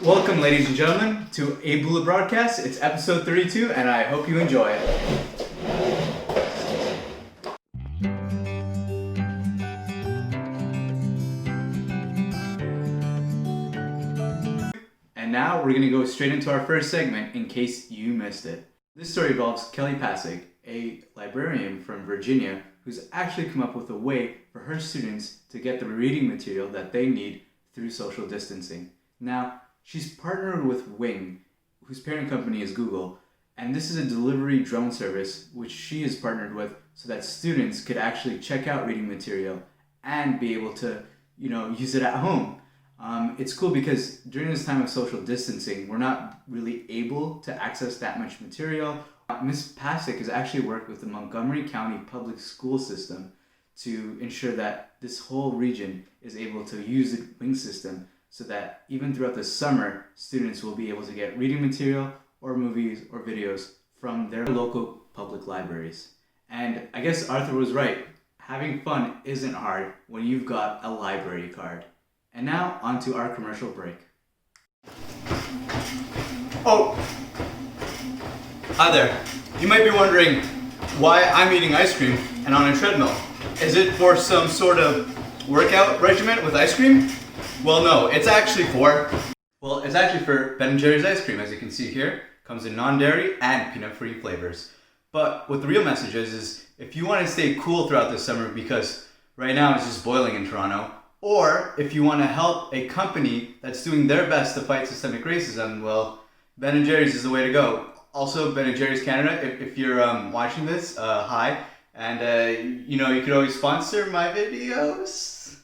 Welcome, ladies and gentlemen, to ABB Broadcast. It's episode 32, and I hope you enjoy it. And now we're going to go straight into our first segment, in case you missed it. This story involves Kelly Pasek, a librarian from Virginia, who's actually come up with a way for her students to get the reading material that they need through social distancing. Now, she's partnered with Wing, whose parent company is Google, and this is a delivery drone service which she is partnered with so that students could actually check out reading material and be able to, use it at home. It's cool because during this time of social distancing, we're not really able to access that much material. Ms. Pasek has actually worked with the Montgomery County Public School System to ensure that this whole region is able to use the Wing system so that even throughout the summer, students will be able to get reading material or movies or videos from their local public libraries. And I guess Arthur was right. Having fun isn't hard when you've got a library card. And now, on to our commercial break. Oh! Hi there. You might be wondering why I'm eating ice cream and on a treadmill. Is it for some sort of workout regimen with ice cream? Well, no, it's actually for Ben & Jerry's ice cream, as you can see here. Comes in non-dairy and peanut-free flavors. But what the real message is if you want to stay cool throughout the summer, because right now it's just boiling in Toronto, or if you want to help a company that's doing their best to fight systemic racism, well, Ben & Jerry's is the way to go. Also, Ben & Jerry's Canada, if you're watching this, hi. And, you could always sponsor my videos.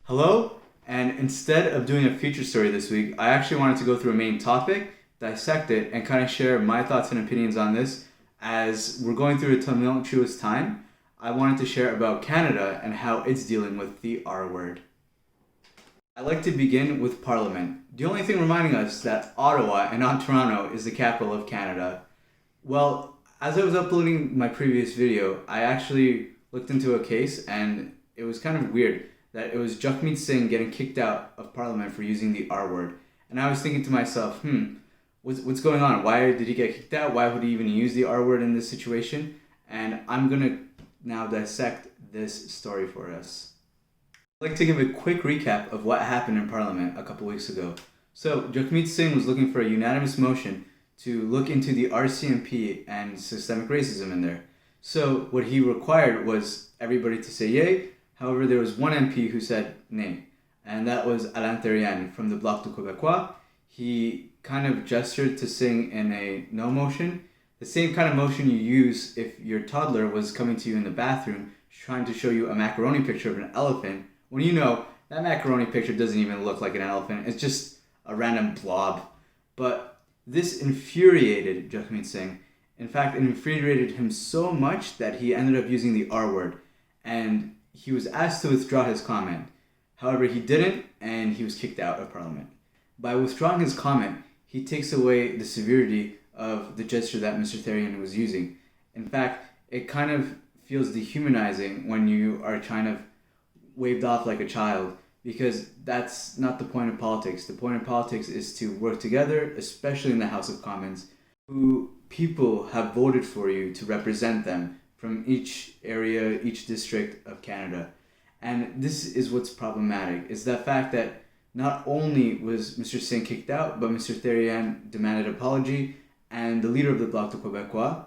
Hello? And instead of doing a feature story this week, I actually wanted to go through a main topic, dissect it, and kind of share my thoughts and opinions on this. As we're going through a tumultuous time, I wanted to share about Canada and how it's dealing with the R word. I'd like to begin with Parliament. The only thing reminding us that Ottawa and not Toronto is the capital of Canada. Well, as I was uploading my previous video, I actually looked into a case, and it was kind of weird that it was Jagmeet Singh getting kicked out of Parliament for using the R word. And I was thinking to myself, what's going on? Why did he get kicked out? Why would he even use the R word in this situation? And I'm going to now dissect this story for us. I'd like to give a quick recap of what happened in Parliament a couple weeks ago. So, Jagmeet Singh was looking for a unanimous motion to look into the RCMP and systemic racism in there. So, what he required was everybody to say yay. However, there was one MP who said nay, and that was Alain Thériault from the Bloc du Québécois. He kind of gestured to Singh in a no motion, the same kind of motion you use if your toddler was coming to you in the bathroom trying to show you a macaroni picture of an elephant, when you know that macaroni picture doesn't even look like an elephant, it's just a random blob. But this infuriated Jagmeet Singh. In fact, it infuriated him so much that he ended up using the R word, and he was asked to withdraw his comment. However, he didn't, and he was kicked out of Parliament. By withdrawing his comment, he takes away the severity of the gesture that Mr. Thériault was using. In fact, it kind of feels dehumanizing when you are kind of waved off like a child, because that's not the point of politics. The point of politics is to work together, especially in the House of Commons, who people have voted for you to represent them from each area, each district of Canada. And this is what's problematic, is the fact that not only was Mr. Singh kicked out, but Mr. Thériault demanded an apology, and the leader of the Bloc du Québécois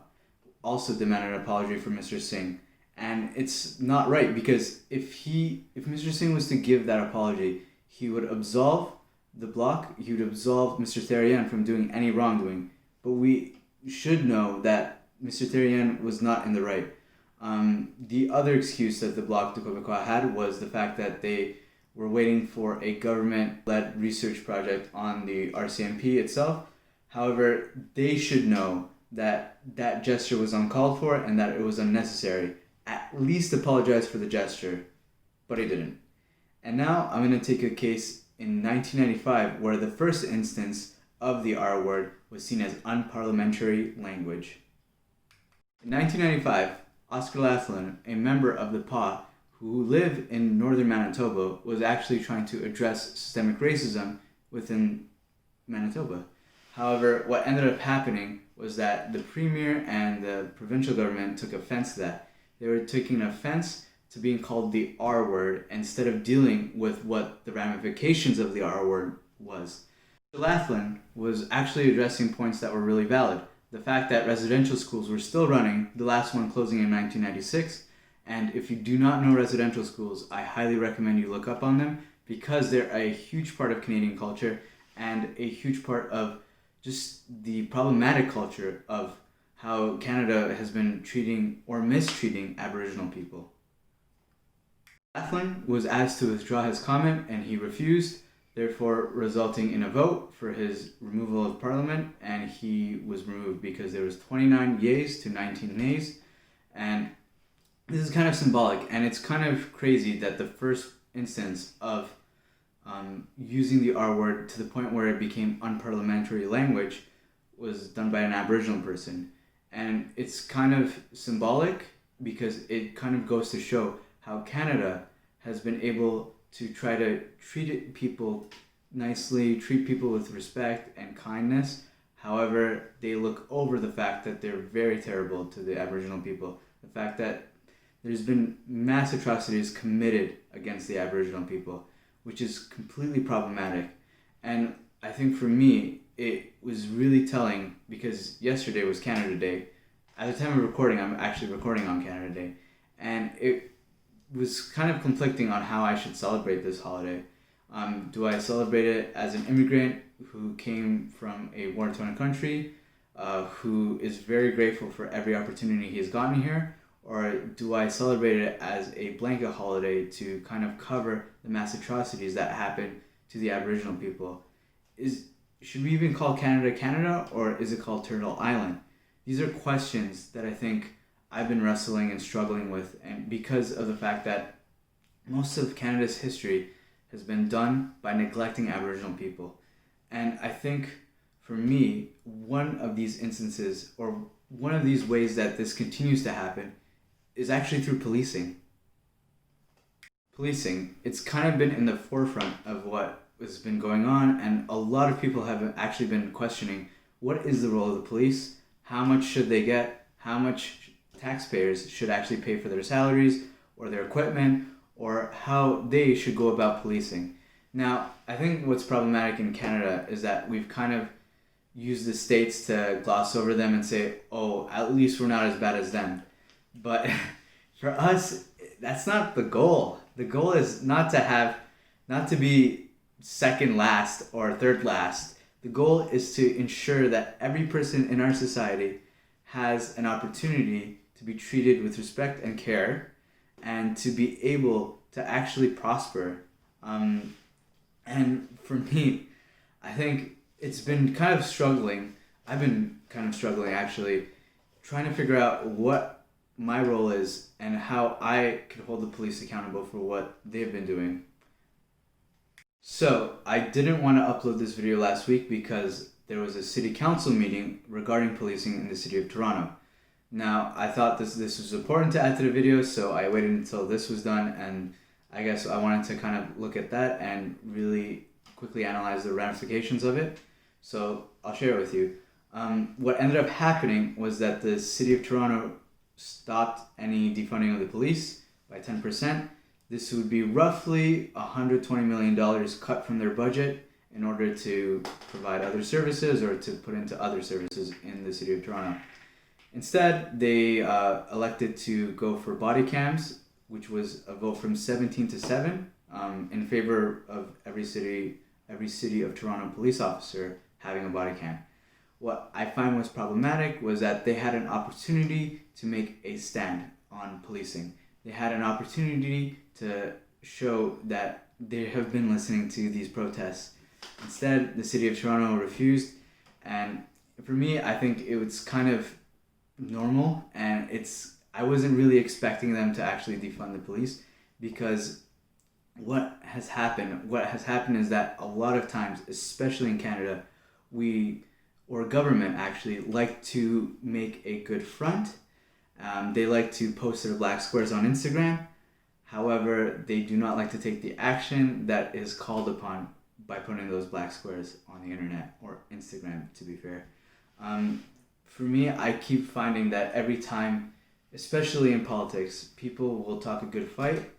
also demanded an apology for Mr. Singh. And it's not right, because if Mr. Singh was to give that apology, he would absolve the Bloc, he would absolve Mr. Thériault from doing any wrongdoing. But we should know that Mr. Thériault was not in the right. The other excuse that the Bloc du Québécois had was the fact that they were waiting for a government-led research project on the RCMP itself. However, they should know that that gesture was uncalled for and that it was unnecessary. At least apologize for the gesture, but he didn't. And now I'm going to take a case in 1995 where the first instance of the R word was seen as unparliamentary language. In 1995, Oscar Lathlin, a member of the PA who lived in northern Manitoba, was actually trying to address systemic racism within Manitoba. However, what ended up happening was that the premier and the provincial government took offense to that. They were taking offense to being called the R word instead of dealing with what the ramifications of the R word was. Lathlin was actually addressing points that were really valid. The fact that residential schools were still running, the last one closing in 1996, and if you do not know residential schools, I highly recommend you look up on them because they're a huge part of Canadian culture and a huge part of just the problematic culture of how Canada has been treating or mistreating Aboriginal people. Lathlin was asked to withdraw his comment and he refused, therefore resulting in a vote for his removal of Parliament, and he was removed because there was 29 yeas to 19 nays, and this is kind of symbolic, and it's kind of crazy that the first instance of using the R word to the point where it became unparliamentary language was done by an Aboriginal person. And it's kind of symbolic because it kind of goes to show how Canada has been able to try to treat people nicely, treat people with respect and kindness. However, they look over the fact that they're very terrible to the Aboriginal people. The fact that there's been mass atrocities committed against the Aboriginal people, which is completely problematic. And I think for me, it was really telling because yesterday was Canada Day. At the time of recording, I'm actually recording on Canada Day. And it was kind of conflicting on how I should celebrate this holiday. Do I celebrate it as an immigrant who came from a war-torn country, who is very grateful for every opportunity he's gotten here? Or do I celebrate it as a blanket holiday to kind of cover the mass atrocities that happened to the Aboriginal people? Should we even call Canada Canada, or is it called Turtle Island? These are questions that I think I've been wrestling and struggling with, and because of the fact that most of Canada's history has been done by neglecting Aboriginal people. And I think for me, one of these instances, or one of these ways that this continues to happen, is actually through policing. Policing, it's kind of been in the forefront of what has been going on, and a lot of people have actually been questioning what is the role of the police, how much should they get, how much taxpayers should actually pay for their salaries or their equipment, or how they should go about policing. Now, I think what's problematic in Canada is that we've kind of used the states to gloss over them and say, oh, at least we're not as bad as them. But for us, that's not the goal. The goal is not to be second last or third last. The goal is to ensure that every person in our society has an opportunity to be treated with respect and care and to be able to actually prosper. And for me, I think it's been kind of struggling. I've been kind of struggling actually, trying to figure out what my role is and how I could hold the police accountable for what they've been doing. So I didn't want to upload this video last week because there was a city council meeting regarding policing in the city of Toronto. Now, I thought this was important to add to the video, so I waited until this was done, and I guess I wanted to kind of look at that and really quickly analyze the ramifications of it. So I'll share it with you. What ended up happening was that the city of Toronto stopped any defunding of the police by 10%. This would be roughly $120 million cut from their budget in order to provide other services or to put into other services in the city of Toronto. Instead, they elected to go for body cams, which was a vote from 17 to 7 in favor of every city of Toronto police officer having a body cam. What I find was problematic was that they had an opportunity to make a stand on policing. They had an opportunity to show that they have been listening to these protests. Instead, the city of Toronto refused, and for me, I think it was kind of normal, and I wasn't really expecting them to actually defund the police, because what has happened is that a lot of times, especially in Canada, government actually like to make a good front. They like to post their black squares on Instagram. However, they do not like to take the action that is called upon by putting those black squares on the internet, or Instagram, to be fair. For me, I keep finding that every time, especially in politics, people will talk a good fight,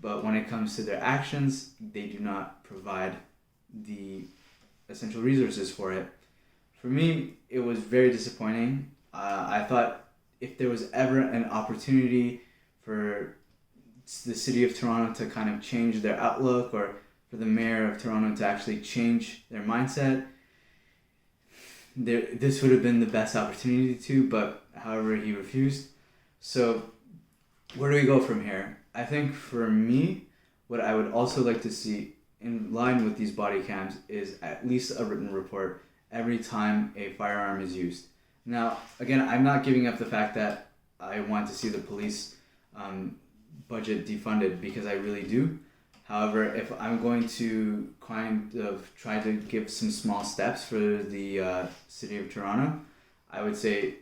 but when it comes to their actions, they do not provide the essential resources for it. For me, it was very disappointing. I thought if there was ever an opportunity for the city of Toronto to kind of change their outlook, or for the mayor of Toronto to actually change their mindset, this would have been the best opportunity to, but however, he refused. So where do we go from here? I think for me, what I would also like to see in line with these body cams is at least a written report every time a firearm is used. Now, again, I'm not giving up the fact that I want to see the police budget defunded, because I really do. However, if I'm going to kind of try to give some small steps for the city of Toronto, I would say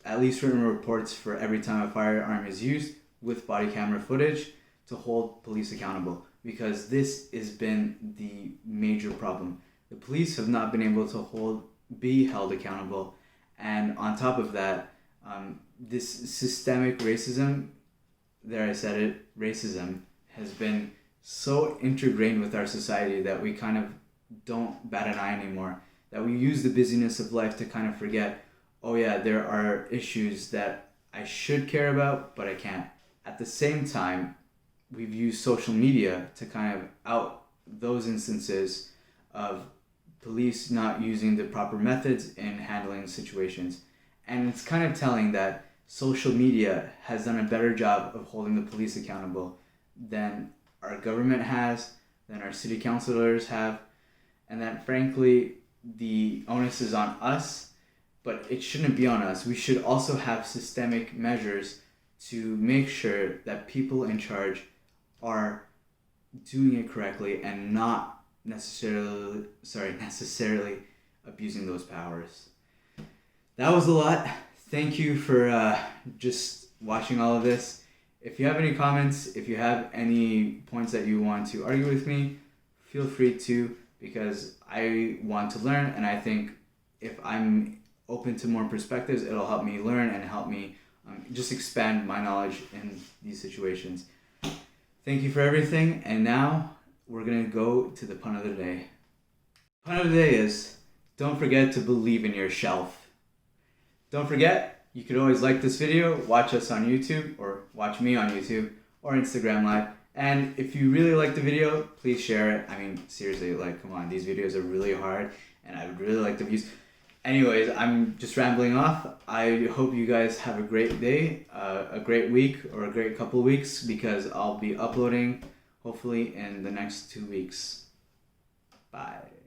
at least written reports for every time a firearm is used with body camera footage to hold police accountable, because this has been the major problem. The police have not been able to be held accountable, and on top of that, this systemic racism, there I said it, racism, has been so ingrained with our society that we kind of don't bat an eye anymore, that we use the busyness of life to kind of forget, oh yeah, there are issues that I should care about, but I can't. At the same time, we've used social media to kind of out those instances of police not using the proper methods in handling situations. And it's kind of telling that social media has done a better job of holding the police accountable than our government has, than our city councilors have, and that frankly, the onus is on us, but it shouldn't be on us. We should also have systemic measures to make sure that people in charge are doing it correctly and not necessarily abusing those powers. That was a lot. Thank you for just watching all of this. If you have any comments, if you have any points that you want to argue with me, feel free to, because I want to learn, and I think if I'm open to more perspectives, it'll help me learn and help me just expand my knowledge in these situations. Thank you for everything, and now we're going to go to the pun of the day. Pun of the day is, don't forget to believe in your shelf. Don't forget, you could always like this video, watch us on YouTube, or watch me on YouTube, or Instagram Live. And if you really like the video, please share it. I mean, seriously, like, come on, these videos are really hard, and I would really like the views. Anyways, I'm just rambling off. I hope you guys have a great day, a great week, or a great couple weeks, because I'll be uploading, hopefully, in the next 2 weeks. Bye.